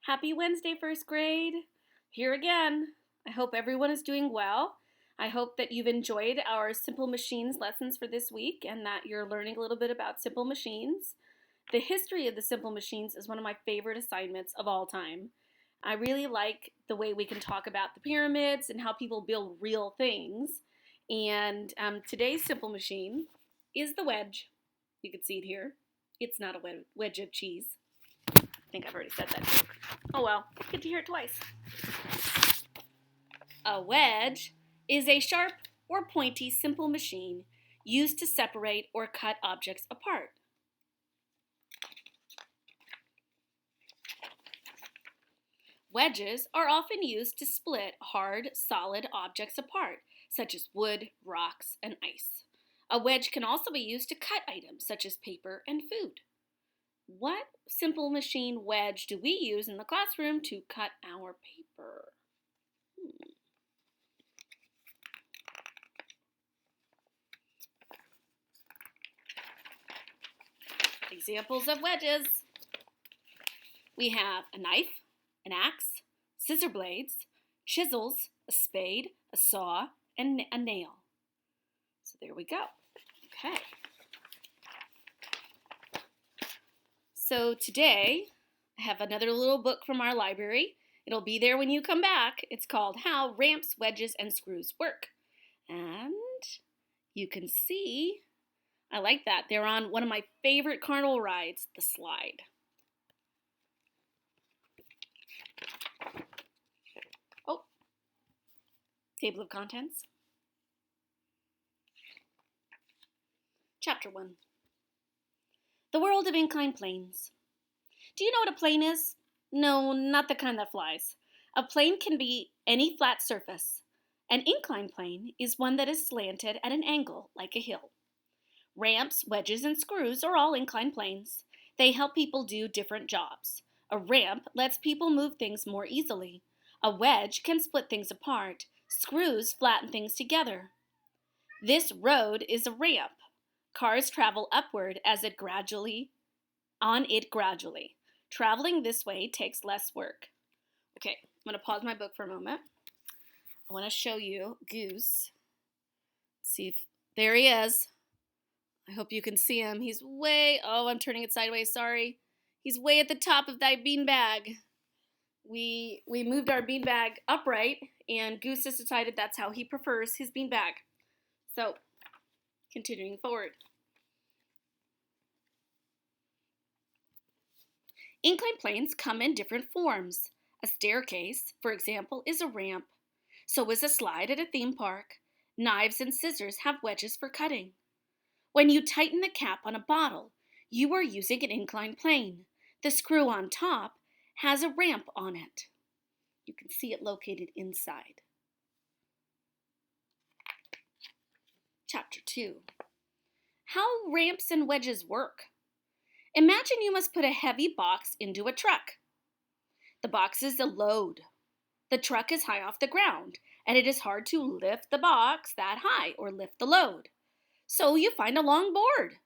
Happy Wednesday, first grade. Here again. I hope everyone is doing well. I hope that you've enjoyed our Simple Machines lessons for this week and that you're learning a little bit about simple machines. The history of the simple machines is one of my favorite assignments of all time. I really like the way we can talk about the pyramids and how people build real things. And today's simple machine is the wedge. You can see it here. It's not a wedge of cheese. I think I've already said that joke. Oh well, get to hear it twice. A wedge is a sharp or pointy simple machine used to separate or cut objects apart. Wedges are often used to split hard, solid objects apart, such as wood, rocks, and ice. A wedge can also be used to cut items such as paper and food. What simple machine wedge do we use in the classroom to cut our paper? Examples of wedges. We have a knife, an axe, scissor blades, chisels, a spade, a saw, and a nail. So there we go. Okay. So today, I have another little book from our library. It'll be there when you come back. It's called How Ramps, Wedges, and Screws Work. And you can see, I like that. They're on one of my favorite carnival rides, the slide. Oh, table of contents. Chapter 1. The world of inclined planes. Do you know what a plane is? No, not the kind that flies. A plane can be any flat surface. An inclined plane is one that is slanted at an angle, like a hill. Ramps, wedges, and screws are all inclined planes. They help people do different jobs. A ramp lets people move things more easily. A wedge can split things apart. Screws flatten things together. This road is a ramp. Cars travel upward gradually. Traveling this way takes less work. Okay, I'm going to pause my book for a moment. I want to show you Goose. See if, there he is. I hope you can see him. He's I'm turning it sideways, sorry. He's way at the top of that beanbag. We moved our beanbag upright, and Goose has decided that's how he prefers his beanbag. So, continuing forward. Inclined planes come in different forms. A staircase, for example, is a ramp. So is a slide at a theme park. Knives and scissors have wedges for cutting. When you tighten the cap on a bottle, you are using an inclined plane. The screw on top has a ramp on it. You can see it located inside. Chapter 2. How ramps and wedges work. Imagine you must put a heavy box into a truck. The box is a load. The truck is high off the ground, and it is hard to lift the box that high or lift the load. So you find a long board.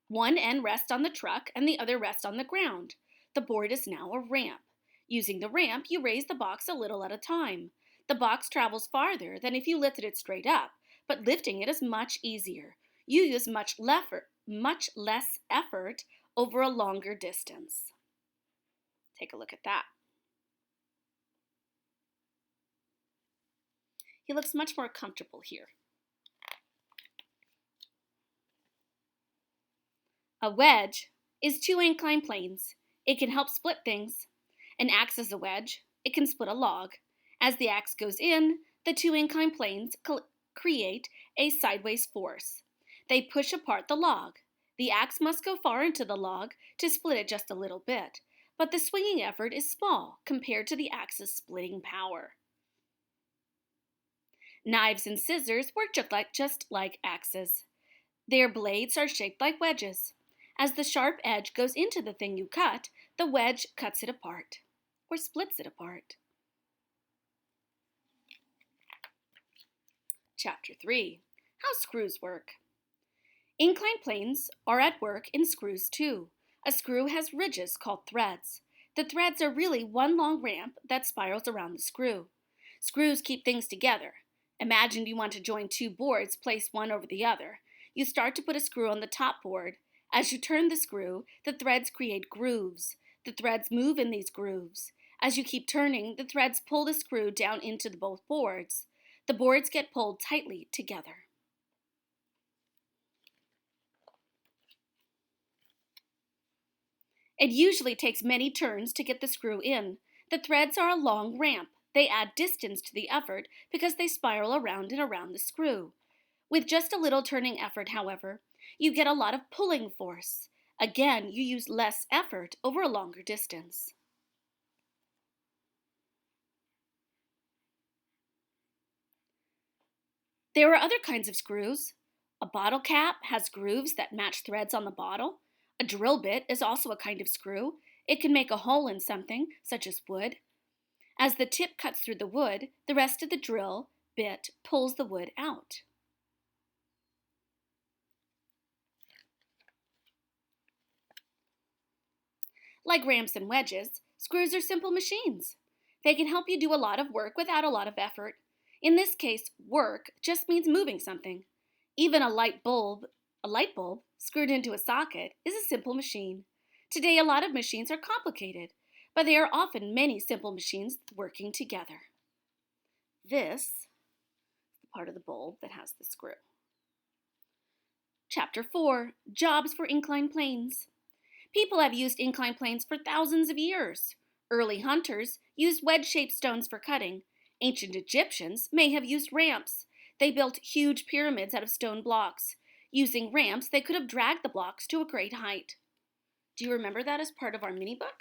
One end rests on the truck and the other rests on the ground. The board is now a ramp. Using the ramp, you raise the box a little at a time. The box travels farther than if you lifted it straight up, but lifting it is much easier. You use much less effort over a longer distance. Take a look at that. He looks much more comfortable here. A wedge is two inclined planes. It can help split things. An axe is a wedge. It can split a log. As the axe goes in, the two inclined planes create a sideways force. They push apart the log. The axe must go far into the log to split it just a little bit, but the swinging effort is small compared to the axe's splitting power. Knives and scissors work just like axes. Their blades are shaped like wedges. As the sharp edge goes into the thing you cut, the wedge cuts it apart, or splits it apart. Chapter 3. How screws work. Inclined planes are at work in screws too. A screw has ridges called threads. The threads are really one long ramp that spirals around the screw. Screws keep things together. Imagine you want to join two boards placed one over the other. You start to put a screw on the top board. As you turn the screw, the threads create grooves. The threads move in these grooves. As you keep turning, the threads pull the screw down into both boards. The boards get pulled tightly together. It usually takes many turns to get the screw in. The threads are a long ramp. They add distance to the effort because they spiral around and around the screw. With just a little turning effort, however, you get a lot of pulling force. Again, you use less effort over a longer distance. There are other kinds of screws. A bottle cap has grooves that match threads on the bottle. A drill bit is also a kind of screw. It can make a hole in something, such as wood. As the tip cuts through the wood, the rest of the drill bit pulls the wood out. Like ramps and wedges, screws are simple machines. They can help you do a lot of work without a lot of effort. In this case, work just means moving something. Even a light bulb screwed into a socket is a simple machine. Today, a lot of machines are complicated, but there are often many simple machines working together. This is the part of the bulb that has the screw. Chapter 4, Jobs for Inclined Planes. People have used inclined planes for thousands of years. Early hunters used wedge-shaped stones for cutting. Ancient Egyptians may have used ramps. They built huge pyramids out of stone blocks. Using ramps, they could have dragged the blocks to a great height. Do you remember that as part of our mini book?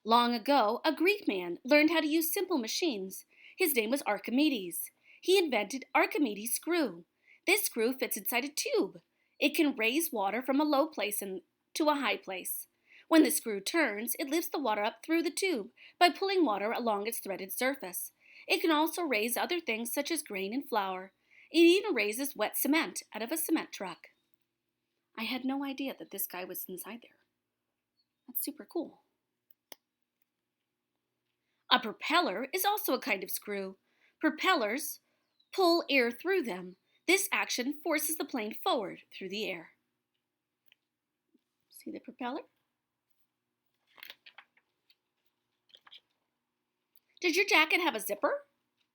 Long ago, a Greek man learned how to use simple machines. His name was Archimedes. He invented Archimedes Screw. This screw fits inside a tube. It can raise water from a low place to a high place. When the screw turns, it lifts the water up through the tube by pulling water along its threaded surface. It can also raise other things such as grain and flour. It even raises wet cement out of a cement truck. I had no idea that this guy was inside there. That's super cool. A propeller is also a kind of screw. Propellers pull air through them. This action forces the plane forward through the air. See the propeller? Does your jacket have a zipper?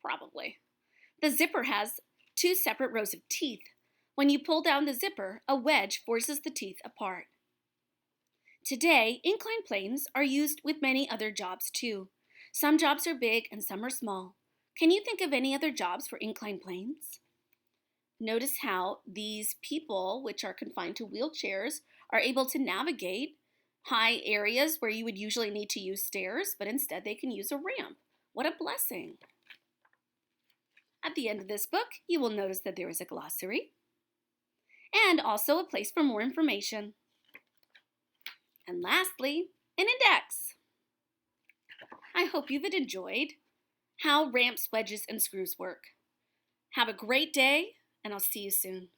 Probably. The zipper has two separate rows of teeth. When you pull down the zipper, a wedge forces the teeth apart. Today, inclined planes are used with many other jobs too. Some jobs are big and some are small. Can you think of any other jobs for inclined planes? Notice how these people, which are confined to wheelchairs, are able to navigate high areas where you would usually need to use stairs, but instead they can use a ramp. What a blessing! At the end of this book, you will notice that there is a glossary and also a place for more information. And lastly, an index. I hope you've enjoyed how ramps, wedges, and screws work. Have a great day, and I'll see you soon.